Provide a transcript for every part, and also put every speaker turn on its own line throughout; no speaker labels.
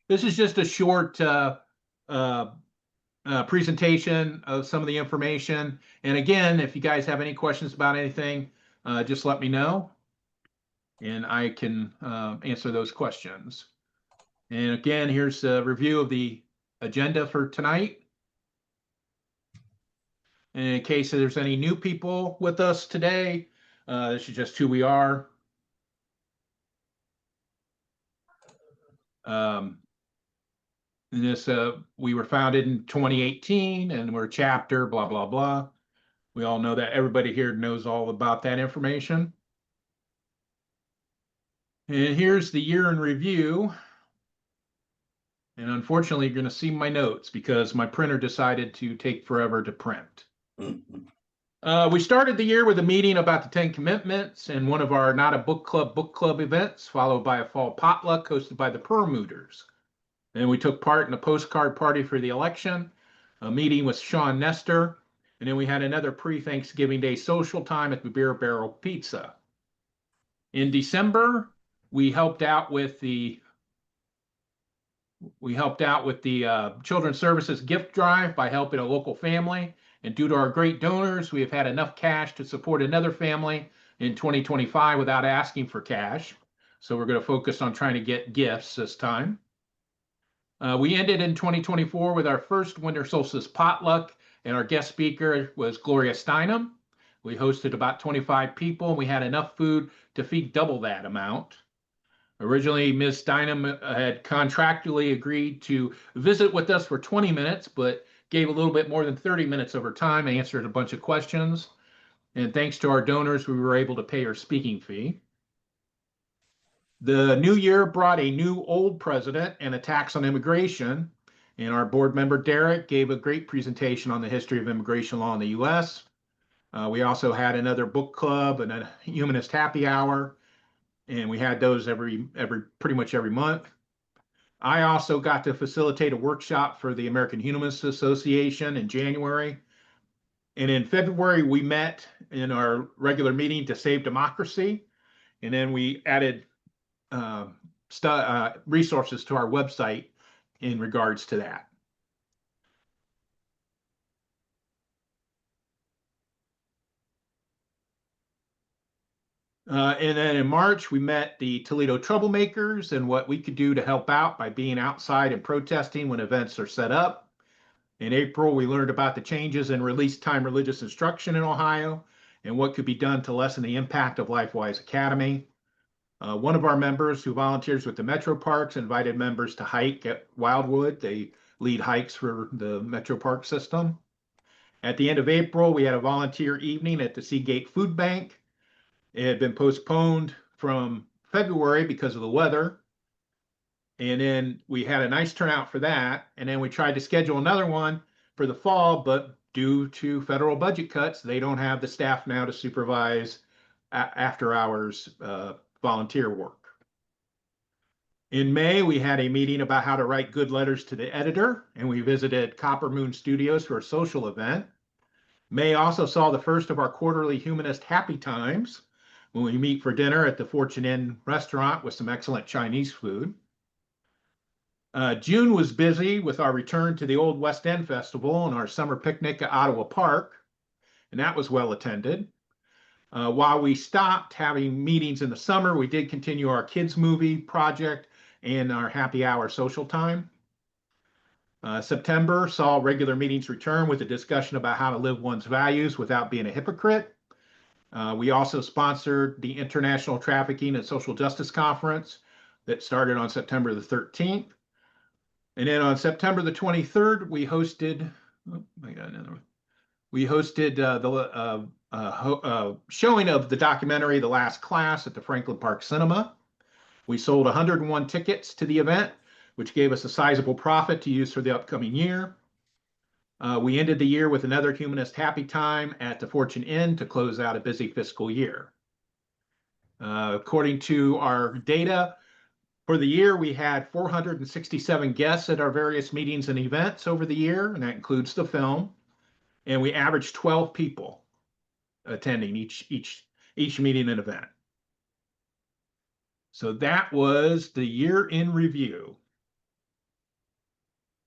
This is just a short uh, presentation of some of the information. And again, if you guys have any questions about anything, just let me know and I can answer those questions. And again, here's a review of the agenda for tonight. And in case there's any new people with us today, this is just who we are. This we were founded in 2018 and we're a chapter, blah, blah, blah. We all know that. Everybody here knows all about that information. And here's the year in review. And unfortunately, you're going to see my notes because my printer decided to take forever to print. We started the year with a meeting about the 10 Commitments and one of our Not a Book Club events, followed by a fall potluck hosted by the Perlmutters. And we took part in a postcard party for the election, a meeting with Sean Nestor, and then we had another pre-Thanksgiving Day social time at the Beer Barrel Pizza. In December, we helped out with the Children's Services gift drive by helping a local family. And due to our great donors, we have had enough cash to support another family in 2025 without asking for cash. So we're going to focus on trying to get gifts this time. We ended in 2024 with our first winter solstice potluck, and our guest speaker was Gloria Steinem. We hosted about 25 people, and we had enough food to feed double that amount. Originally, Ms. Steinem had contractually agreed to visit with us for 20 minutes, but gave a little bit more than 30 minutes of her time and answered a bunch of questions. And thanks to our donors, we were able to pay her speaking fee. The new year brought a new old president and a tax on immigration. And our board member, Derek, gave a great presentation on the history of immigration law in the U.S. We also had another book club and a humanist happy hour. And we had those pretty much every month. I also got to facilitate a workshop for the American Humanists Association in January. And in February, we met in our regular meeting to save democracy. And then we added resources to our website in regards to that. And then in March, we met the Toledo Troublemakers and what we could do to help out by being outside and protesting when events are set up. In April, we learned about the changes in release time religious instruction in Ohio and what could be done to lessen the impact of LifeWise Academy. One of our members who volunteers with the Metro Parks invited members to hike at Wildwood. They lead hikes for the Metro Park system. At the end of April, we had a volunteer evening at the Seagate Food Bank. It had been postponed from February because of the weather. And then we had a nice turnout for that. And then we tried to schedule another one for the fall, but due to federal budget cuts, they don't have the staff now to supervise after hours volunteer work. In May, we had a meeting about how to write good letters to the editor, and we visited Copper Moon Studios for a social event. May also saw the first of our quarterly humanist happy times when we meet for dinner at the Fortune Inn restaurant with some excellent Chinese food. June was busy with our return to the Old West End Festival and our summer picnic at Ottawa Park, and that was well attended. While we stopped having meetings in the summer, we did continue our kids movie project and our happy hour social time. September saw regular meetings return with a discussion about how to live one's values without being a hypocrite. We also sponsored the International Trafficking and Social Justice Conference that started on September the 13th. And then on September the 23rd, we hosted, the showing of the documentary The Last Class at the Franklin Park Cinema. We sold 101 tickets to the event, which gave us a sizable profit to use for the upcoming year. We ended the year with another humanist happy time at the Fortune Inn to close out a busy fiscal year. According to our data, for the year, we had 467 guests at our various meetings and events over the year, and that includes the film. And we averaged 12 people attending each meeting and event. So that was the year in review.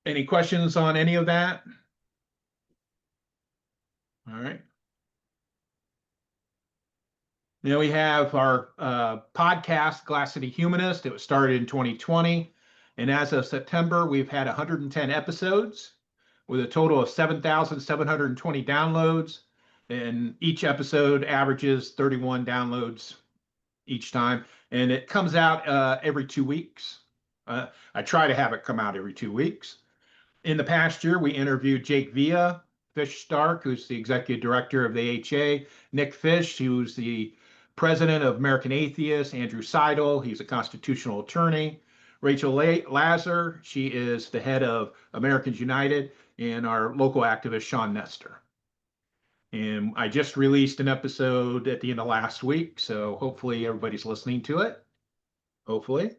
Any questions on any of that? All right. Now we have our podcast, Glass City Humanist. It was started in 2020. And as of September, we've had 110 episodes with a total of 7,720 downloads. And each episode averages 31 downloads each time. And it comes out every 2 weeks. I try to have it come out every 2 weeks. In the past year, we interviewed Jake Villa, Fish Stark, who's the executive director of the AHA, Nick Fish, who's the president of American Atheists, Andrew Seidel, he's a constitutional attorney, Rachel Lazar, she is the head of Americans United, and our local activist, Sean Nestor. And I just released an episode at the end of last week, so hopefully everybody's listening to it. Hopefully.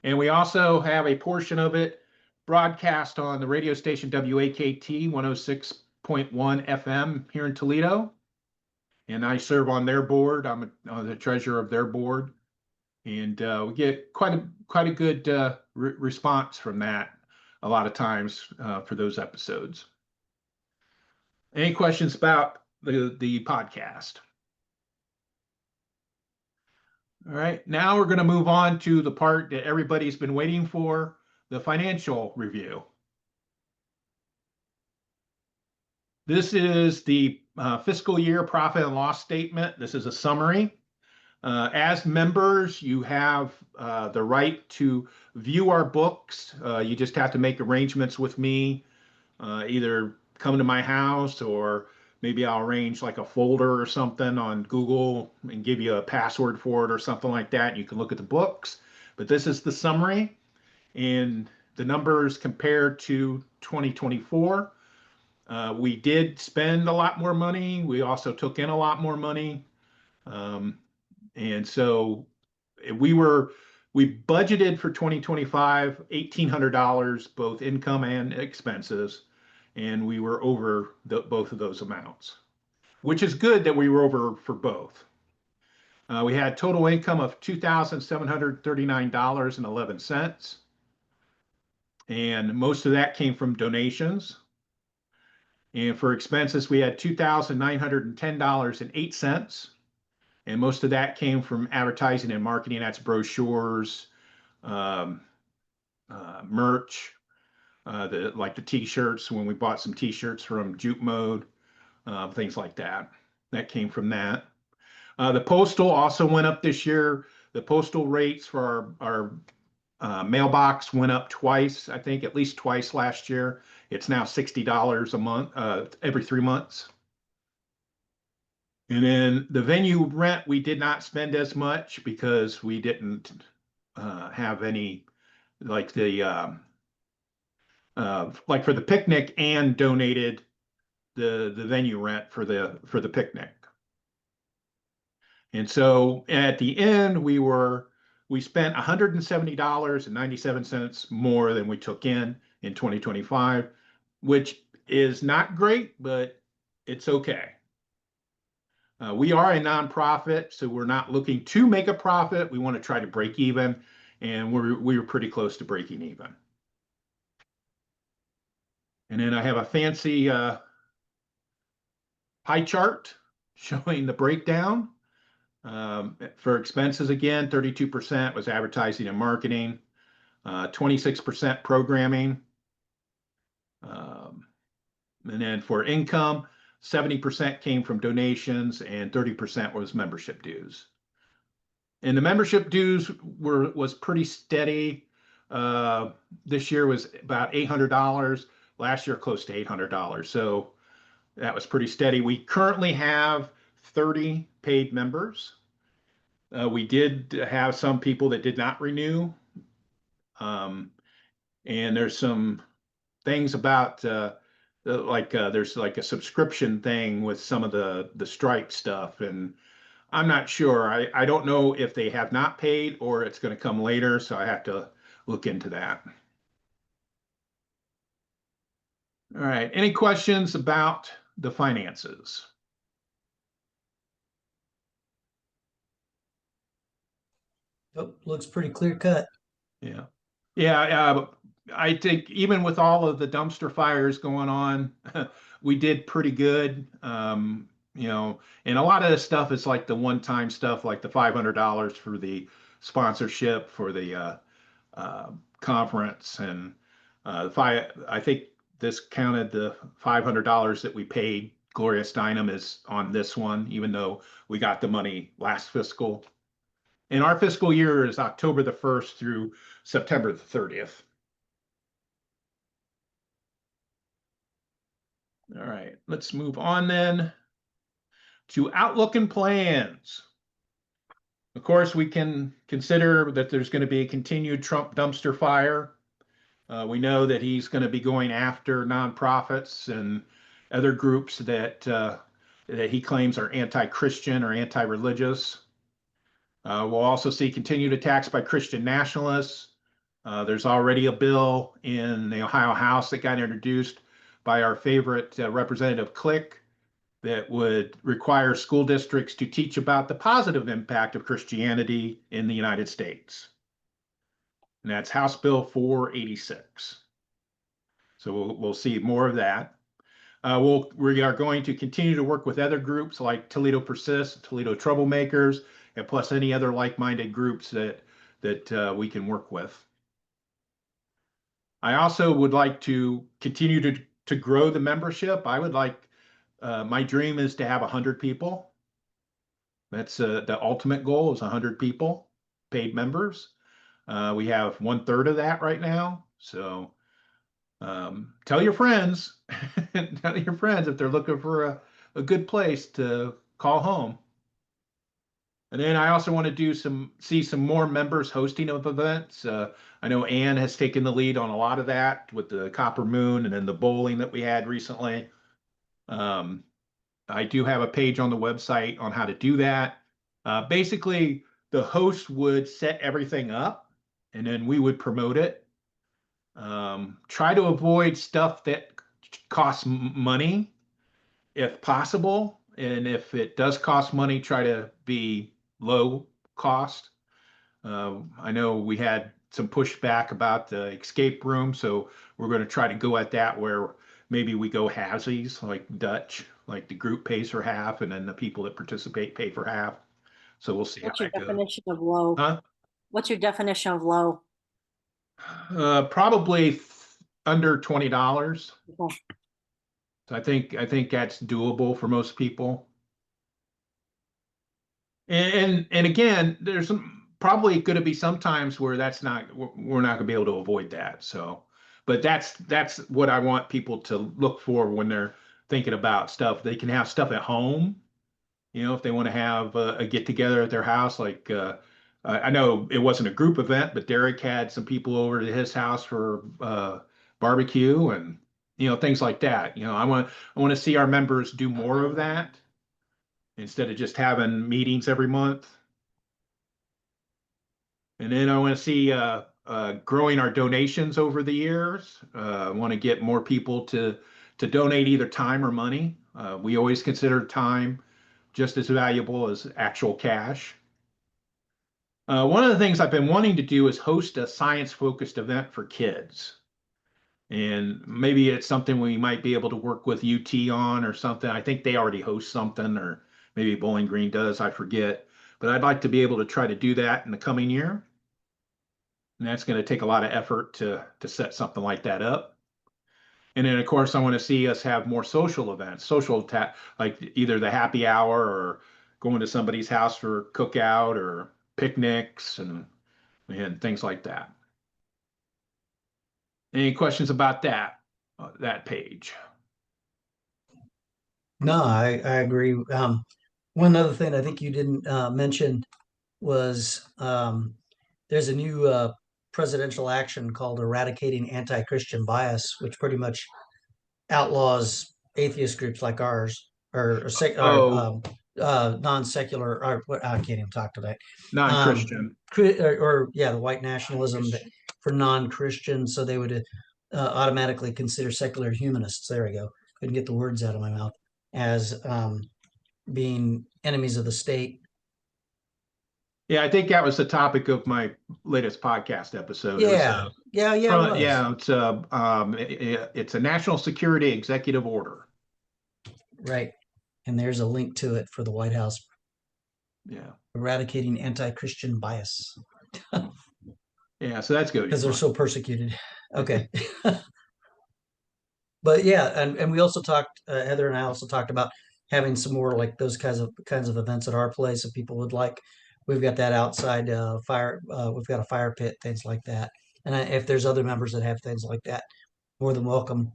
And we also have a portion of it broadcast on the radio station WAKT 106.1 FM here in Toledo. And I serve on their board. I'm the treasurer of their board. And we get quite a good response from that a lot of times for those episodes. Any questions about the podcast? All right, now we're going to move on to the part that everybody's been waiting for, the financial review. This is the fiscal year profit and loss statement. This is a summary. As members, you have the right to view our books. You just have to make arrangements with me, either come to my house or maybe I'll arrange like a folder or something on Google and give you a password for it or something like that. You can look at the books, but this is the summary and the numbers compared to 2024. We did spend a lot more money. We also took in a lot more money. And so we budgeted for 2025 $1,800 both income and expenses, and we were over both of those amounts, which is good that we were over for both. We had total income of $2,739.11, and most of that came from donations. And for expenses, we had $2,910.08. And most of that came from advertising and marketing. That's brochures, merch, like the T-shirts, when we bought some T-shirts from Juke Mode, things like that. That came from that. The postal also went up this year. The postal rates for our mailbox went up twice, I think at least twice last year. It's now $60 a month, every 3 months. And then the venue rent, we did not spend as much because we didn't have any, like like for the picnic, and donated the venue rent for the picnic. And so at the end, we spent $170.97 more than we took in 2025, which is not great, but it's okay. We are a nonprofit, so we're not looking to make a profit. We want to try to break even, and we were pretty close to breaking even. And then I have a fancy pie chart showing the breakdown. For expenses, again, 32% was advertising and marketing, 26% programming. And then for income, 70% came from donations and 30% was membership dues. And the membership dues was pretty steady. This year was about $800. Last year, close to $800. So that was pretty steady. We currently have 30 paid members. We did have some people that did not renew. And there's some things about there's like a subscription thing with some of the Stripe stuff, and I'm not sure. I don't know if they have not paid or it's going to come later, so I have to look into that. All right, any questions about the finances?
Oh, looks pretty clear cut.
Yeah. Yeah, I think even with all of the dumpster fires going on, we did pretty good. And a lot of this stuff is like the one-time stuff, like the $500 for the sponsorship for the uh, conference, and I think this counted the $500 that we paid Gloria Steinem is on this one, even though we got the money last fiscal. And our fiscal year is October the 1st through September the 30th. All right, let's move on then to outlook and plans. Of course, we can consider that there's going to be a continued Trump dumpster fire. We know that he's going to be going after nonprofits and other groups that he claims are anti-Christian or anti-religious. We'll also see continued attacks by Christian nationalists. There's already a bill in the Ohio House that got introduced by our favorite Representative Click that would require school districts to teach about the positive impact of Christianity in the United States. And that's House Bill 486. So we'll see more of that. We are going to continue to work with other groups like Toledo Persists, Toledo Troublemakers, and plus any other like-minded groups that we can work with. I also would like to continue to grow the membership. I would like my dream is to have 100 people. That's the ultimate goal is 100 people, paid members. We have 1/3 of that right now. So tell your friends, tell your friends if they're looking for a good place to call home. And then I also want to see some more members hosting of events. I know Ann has taken the lead on a lot of that with the Copper Moon and then the bowling that we had recently. I do have a page on the website on how to do that. Basically, the host would set everything up and then we would promote it. Try to avoid stuff that costs money if possible. And if it does cost money, try to be low cost. I know we had some pushback about the escape room, so we're going to try to go at that where maybe we go halvesies, like Dutch, like the group pays for half, and then the people that participate pay for half. So we'll see how
What's your
that goes.
definition of low?
Huh?
What's your definition of low?
Probably under $20.
Okay.
So I think that's doable for most people. And again, there's probably going to be some times where we're not going to be able to avoid that. So, but that's what I want people to look for when they're thinking about stuff. They can have stuff at home, if they want to have a get together at their house. Like I know it wasn't a group event, but Derek had some people over to his house for barbecue and things like that. I want to see our members do more of that instead of just having meetings every month. And then I want to see growing our donations over the years. I want to get more people to donate either time or money. We always consider time just as valuable as actual cash. One of the things I've been wanting to do is host a science-focused event for kids. And maybe it's something we might be able to work with UT on or something. I think they already host something, or maybe Bowling Green does, I forget. But I'd like to be able to try to do that in the coming year. And that's going to take a lot of effort to set something like that up. And then, of course, I want to see us have more social events, like either the happy hour or going to somebody's house for cookout or picnics and things like that. Any questions about that page?
No, I agree. One other thing I think you didn't mention was there's a new presidential action called Eradicating Anti-Christian Bias, which pretty much outlaws atheist groups like ours or non-secular, or I can't even talk today.
Non-Christian.
Or the white nationalism for non-Christians, so they would automatically consider secular humanists. There we go. Couldn't get the words out of my mouth. As being enemies of the state.
Yeah, I think that was the topic of my latest podcast episode. It was,
Yeah, it was.
yeah, it's a national security executive order.
Right. And there's a link to it for the White House,
Yeah,
eradicating anti-Christian bias
yeah. So that's good.
because they're so persecuted. Okay. But yeah, and we also talked, Heather and I also talked about having some more like those kinds of events at our place if people would like. We've got that outside fire. We've got a fire pit, things like that. And if there's other members that have things like that, more than welcome.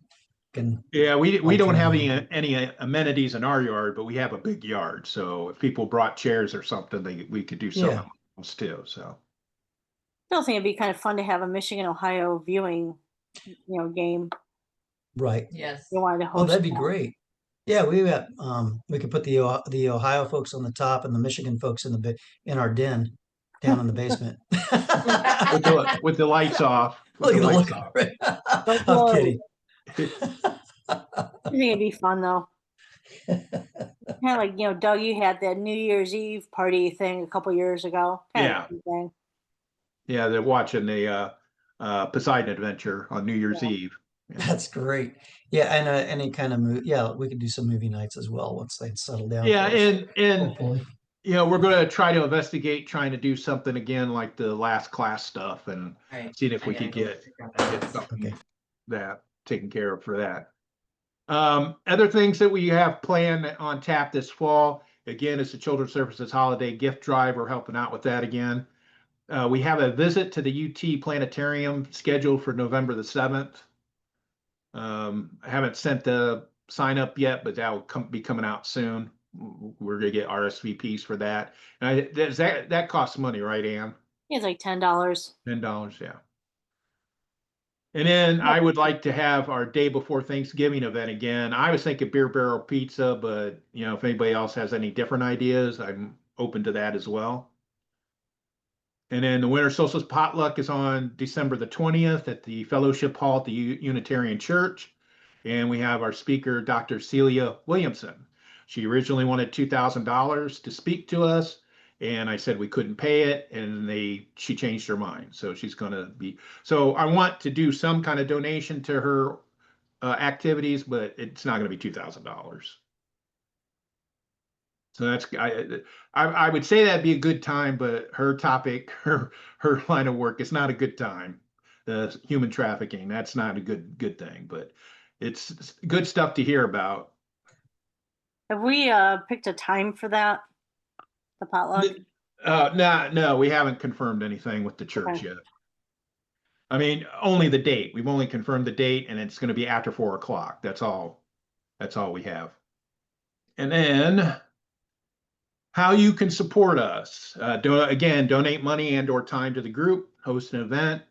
Can
Yeah, we
like
don't have
come in.
any amenities in our yard, but we have a big yard. So if people brought chairs or something, we could do
Yeah,
something else too. So
I still think it'd be kind of fun to have a Michigan Ohio viewing, game.
right.
Yes.
You wanted to
Oh,
host
that'd be
that.
great. Yeah, we could put the Ohio folks on the top and the Michigan folks in our den down in the basement.
with the lights off, with
Look
the
at the
lights
look.
off.
Don't
I'm
worry.
kidding.
I think it'd be fun though. Kind of like, Doug, you had that New Year's Eve party thing a couple years ago.
Yeah.
Thing.
Yeah, they're watching the Poseidon Adventure on New Year's Eve. Yeah.
That's great. Yeah, and any kind of movie. Yeah, we could do some movie nights as well once they settle down.
Yeah,
for us,
and
hopefully.
we're going to try to investigate trying to do something again like the last class stuff and
Right.
seeing if we
I
could
gotta go
get
figure out that.
something
Okay.
that taken care of for that. Other things that we have planned on tap this fall, again, is the Children's Services Holiday Gift Drive. We're helping out with that again. We have a visit to the UT Planetarium scheduled for November the 7th. I haven't sent the sign up yet, but that will be coming out soon. We're gonna get RSVPs for that. And that costs money, right, Ann?
It's like $10.
$10, yeah. And then I would like to have our day before Thanksgiving event again. I was thinking beer barrel pizza, but if anybody else has any different ideas, I'm open to that as well. And then the Winter Solstice Potluck is on December the 20th at the Fellowship Hall at the Unitarian Church. And we have our speaker, Dr. Celia Williamson. She originally wanted $2,000 to speak to us. And I said we couldn't pay it, and she changed her mind. So she's going to be. So I want to do some kind of donation to her activities, but it's not going to be $2,000. So that's I would say that'd be a good time, but her topic, her line of work is not a good time. The human trafficking, that's not a good thing, but it's good stuff to hear about.
Have we picked a time for that? The potluck?
No, we haven't confirmed anything with the church
Okay.
yet. I mean, only the date. We've only confirmed the date, and it's going to be after 4 o'clock. That's all we have. And then how you can support us. Donate money and/or time to the group, host an event,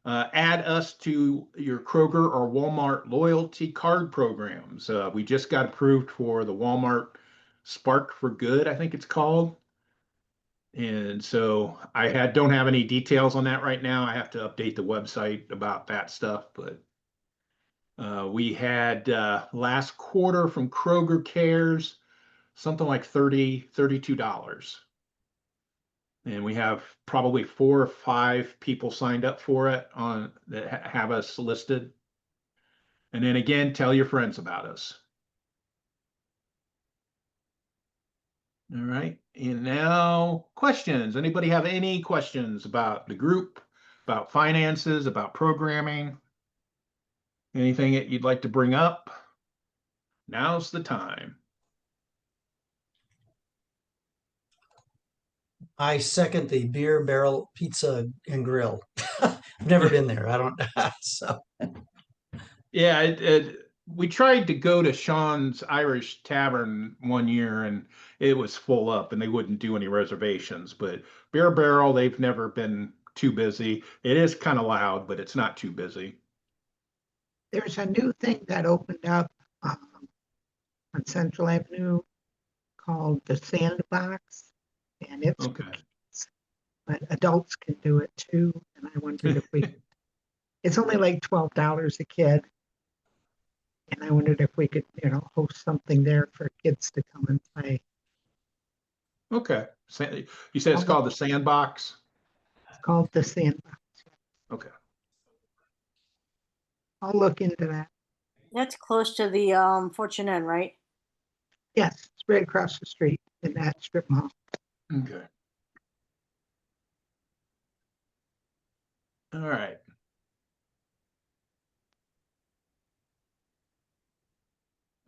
add us to your Kroger or Walmart loyalty card programs. We just got approved for the Walmart Spark for Good, I think it's called. And so don't have any details on that right now. I have to update the website about that stuff, but we had last quarter from Kroger Cares something like $32. And we have probably 4 or 5 people signed up for it that have us listed. And then again, tell your friends about us. All right. And now questions. Anybody have any questions about the group, about finances, about programming? Anything that you'd like to bring up? Now's the time.
I second the beer barrel pizza and grill. I've never been there. I don't. So
Yeah, we tried to go to Sean's Irish Tavern one year and it was full up and they wouldn't do any reservations. But Beer Barrel, they've never been too busy. It is kind of loud, but it's not too busy.
There's a new thing that opened up on Central Avenue called the Sandbox, and it's
Okay.
but adults can do it too. And I wondered if we it's only like $12 a kid. And I wondered if we could, host something there for kids to come and play.
Okay. You said it's called the Sandbox?
It's called the Sandbox.
Okay.
I'll look into that.
That's close to the Fortune Inn, right?
Yes, it's right across the street in that strip mall.
Okay. All right.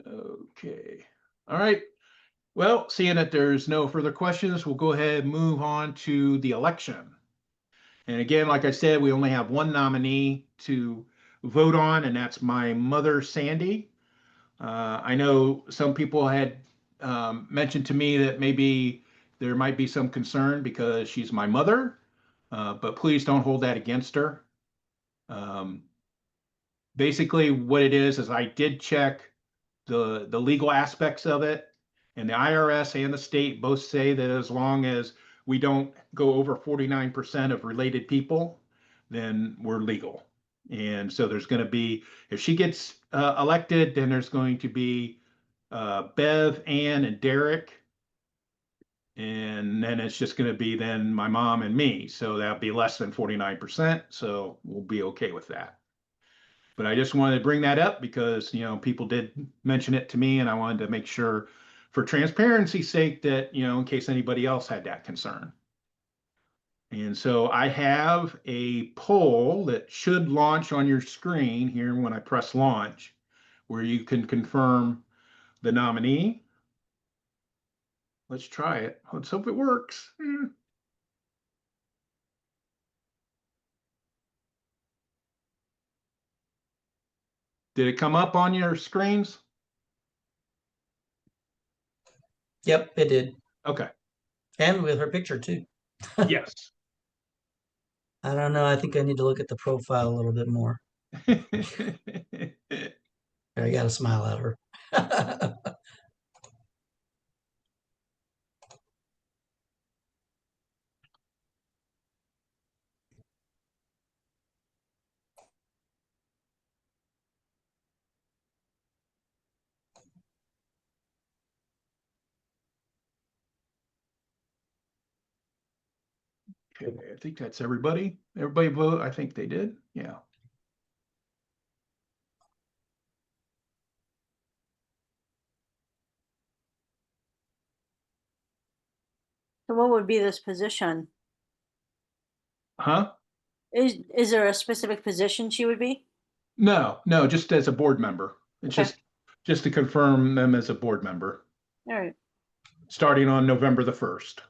Okay. All right. Well, seeing that there's no further questions, we'll go ahead and move on to the election. And again, like I said, we only have one nominee to vote on, and that's my mother, Sandy. I know some people had mentioned to me that maybe there might be some concern because she's my mother, but please don't hold that against her. Um, Basically, what it is I did check the legal aspects of it, and the IRS and the state both say that as long as we don't go over 49% of related people, then we're legal. And so there's going to be, if she gets elected, then there's going to be Bev, Ann, and Derek. And then it's just going to be then my mom and me. So that'll be less than 49%. So we'll be okay with that. But I just wanted to bring that up because, people did mention it to me, and I wanted to make sure for transparency's sake that, in case anybody else had that concern. And so I have a poll that should launch on your screen here when I press launch, where you can confirm the nominee. Let's try it. Let's hope it works. Did it come up on your screens?
Yep, it did.
Okay.
And with her picture too.
Yes.
I don't know. I think I need to look at the profile a little bit more. I got to smile at her.
Okay, I think that's everybody. Everybody vote. I think they did. Yeah.
So what would be this position?
Huh?
Is there a specific position she would be?
No, just as a board member. It's
Okay.
just to confirm them as a board member,
All right.
starting on November the 1st.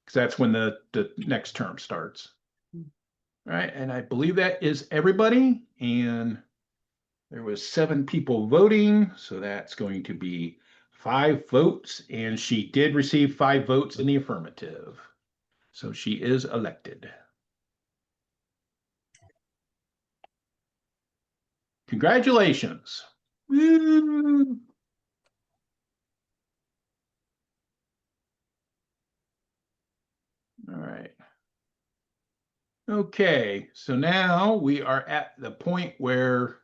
Because that's when the next term starts. All right, and I believe that is everybody. And there was 7 people voting, so that's going to be 5 votes, and she did receive 5 votes in the affirmative. So she is elected. Congratulations. Woo! All right. Okay, so now we are at the point where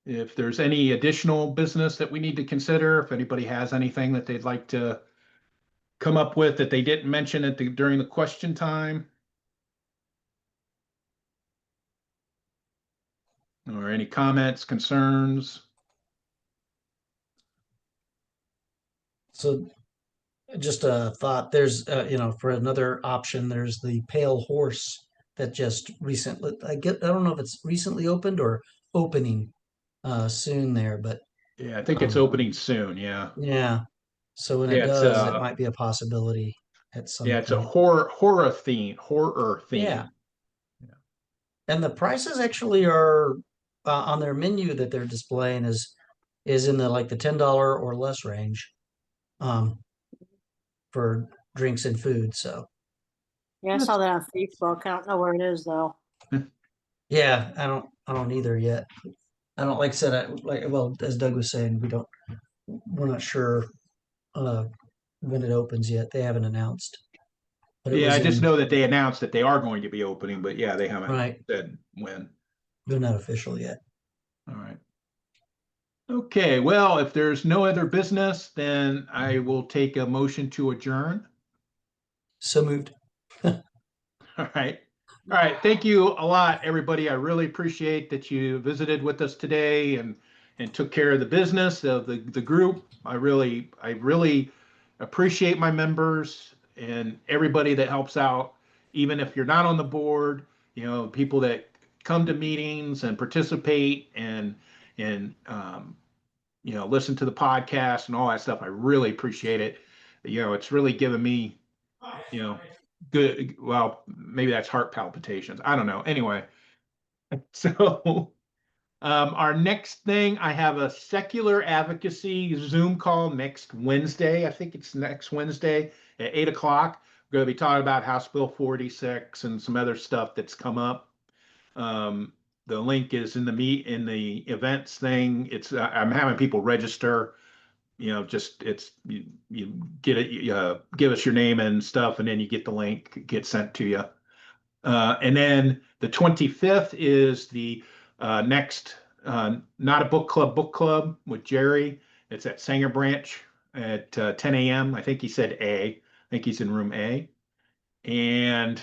if there's any additional business that we need to consider, if anybody has anything that they'd like to come up with that they didn't mention during the question time, or any comments, concerns.
So just a thought, there's, for another option, there's the Pale Horse that just recently, I don't know if it's recently opened or opening soon there, but
Yeah, I think it's opening soon. Yeah.
yeah. So when it
Yeah,
does, it might be a possibility at some
it's a
point.
horror theme.
Yeah. And the prices actually are on their menu that they're displaying is in the the $10 or less range for drinks and food. So
Yeah, I saw that on Facebook. I don't know where it is though.
yeah, I don't either yet. I don't, like I said, well, as Doug was saying, we're not sure when it opens yet. They haven't announced. But it
Yeah,
was
I just
in,
know that they announced that they are going to be opening, but yeah, they haven't
right.
said when.
They're not official yet.
All right. Okay, well, if there's no other business, then I will take a motion to adjourn.
So moved.
All right. All right. Thank you a lot, everybody. I really appreciate that you visited with us today and took care of the business of the group. I really appreciate my members and everybody that helps out, even if you're not on the board, people that come to meetings and participate and listen to the podcast and all that stuff. I really appreciate it. It's really given me, you know, good. Well, maybe that's heart palpitations. I don't know. Anyway, so our next thing, I have a secular advocacy Zoom call next Wednesday. I think it's next Wednesday at 8 o'clock. We're going to be talking about House Bill 46 and some other stuff that's come up. The link is in the events thing. It's I'm having people register. Just you get it. Give us your name and stuff, and then you get the link get sent to you. And then the 25th is the next Not a Book Club with Jerry. It's at Sanger Branch at 10 a.m. I think he said A. I think he's in room A. And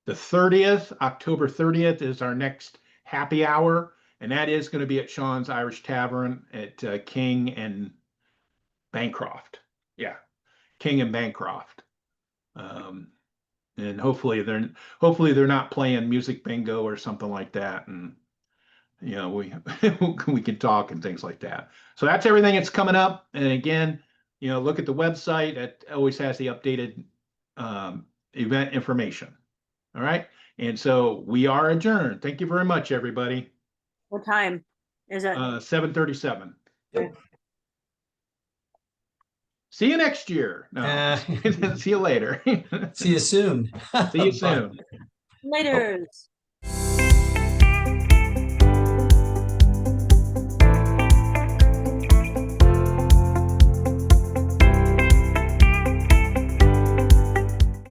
the 30th, October 30th, is our next happy hour. And that is going to be at Sean's Irish Tavern at King and Bancroft. Yeah, King and Bancroft. And hopefully they're not playing music bingo or something like that. And we can talk and things like that. So that's everything that's coming up. And again, look at the website. It always has the updated event information. All right. And so we are adjourned. Thank you very much, everybody.
What time is it?
7:37.
Yep.
See you next year. No, see you later.
See you soon.
See you
Bye.
soon.
Laters.